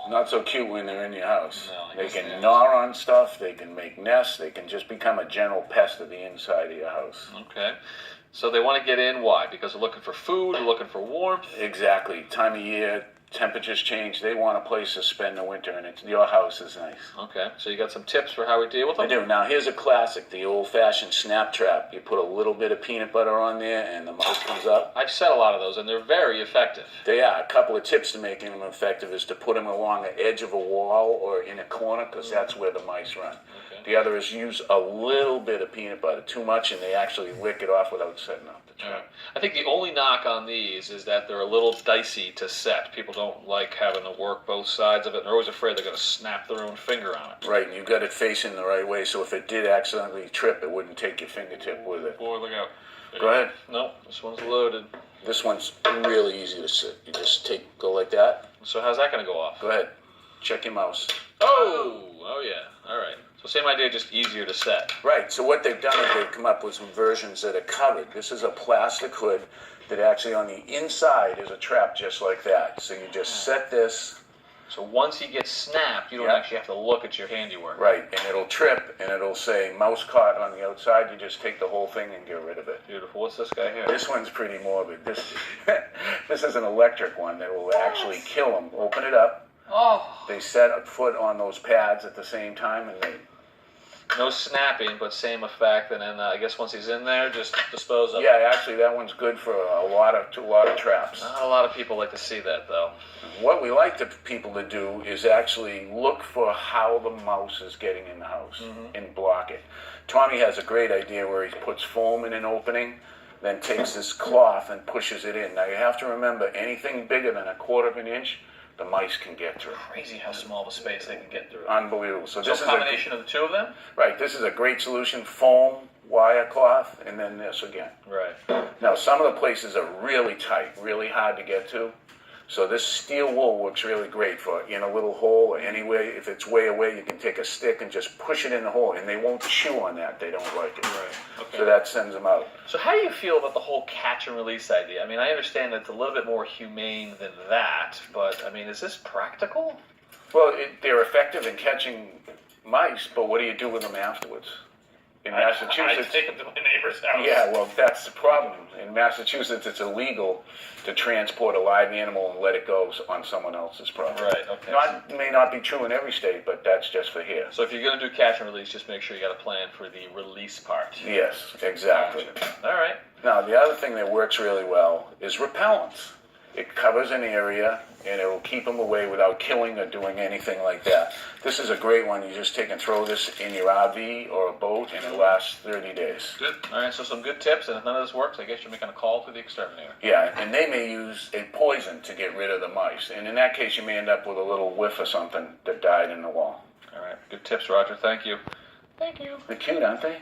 Not so cute when they're in your house. No, I They guess can they are. gnaw on stuff, they can make nests, they can just become a general pest of the inside of your house. Okay. So they want to get in, why? Because they're looking for food, they're looking for warmth? Exactly. Time of year, temperatures change, they want a place to spend the winter, and your house is nice. Okay, so you got some tips for how we deal with I them? do. Now here's a classic, the old-fashioned snap trap. You put a little bit of peanut butter on there and the mouse comes up. I've said a lot of those, and they're very effective. They are. A couple of tips to making them effective is to put them along the edge of a wall or in a corner, because that's where the mice run. Okay. The other is use a little bit of peanut butter, too much, and they actually lick it off without setting up the trap. I think the only knock on these is that they're a little dicey to set. People don't like having to work both sides of it. They're always afraid they're going to snap their own finger on it. Right, and you got it facing the right way, so if it did accidentally trip, it wouldn't take your fingertip with it. Boy, look out. Go ahead. No, this one's loaded. This one's really easy to sit. You just go like that. So how's that going to go off? Go ahead. Check your mouse. Oh yeah. All right. So same idea, just easier to set. Right, so what they've done is they've come up with some versions that are covered. This is a plastic hood that actually on the inside is a trap just like that. So you just set this, So once he gets snapped, you don't Yeah. actually have to look at your handiwork. right, and it'll trip and it'll say mouse caught on the outside. You just take the whole thing and get rid of it. Beautiful. What's this guy here? This one's pretty morbid. This is an electric one that will actually kill them. Open it up. Oh. They set a foot on those pads at the same time, and they No snapping, but same effect. And then I guess once he's in there, just dispose of. yeah, actually that one's good for a lot of traps. Not a lot of people like to see that though. What we like the people to do is actually look for how the mouse is getting in the house and block it. Tommy has a great idea where he puts foam in an opening, then takes this cloth and pushes it in. Now you have to remember, anything bigger than 1/4 of an inch, the mice can get through. Crazy how small of a space they can get through. Unbelievable. So So this a is combination of the two of them? right. This is a great solution: foam, wire cloth, and then this again. Right. Now some of the places are really tight, really hard to get to. So this steel wool works really great for in a little hole or anywhere. If it's way away, you can take a stick and just push it in the hole, and they won't chew on that. They don't like it. Right. Okay. So that sends them out. So how do you feel about the whole catch and release idea? I mean, I understand that it's a little bit more humane than that, but I mean, is this practical? Well, they're effective in catching mice, but what do you do with them afterwards? In Massachusetts, I take them to my neighbor's house. yeah, well, that's the problem. In Massachusetts, it's illegal to transport a live animal and let it go on someone else's property. Right, okay. May not be true in every state, but that's just for here. So if you're going to do catch and release, just make sure you got a plan for the release part. Yes, exactly. All right. Now, the other thing that works really well is repellents. It covers an area, and it will keep them away without killing or doing anything like that. This is a great one. You just take and throw this in your RV or a boat, and it lasts 30 days. Good. All right, so some good tips, and if none of this works, I guess you're making a call to the exterminator. Yeah, and they may use a poison to get rid of the mice. And in that case, you may end up with a little whiff or something that died in the wall. All right, good tips, Roger. Thank you. Thank you. They're cute, aren't they?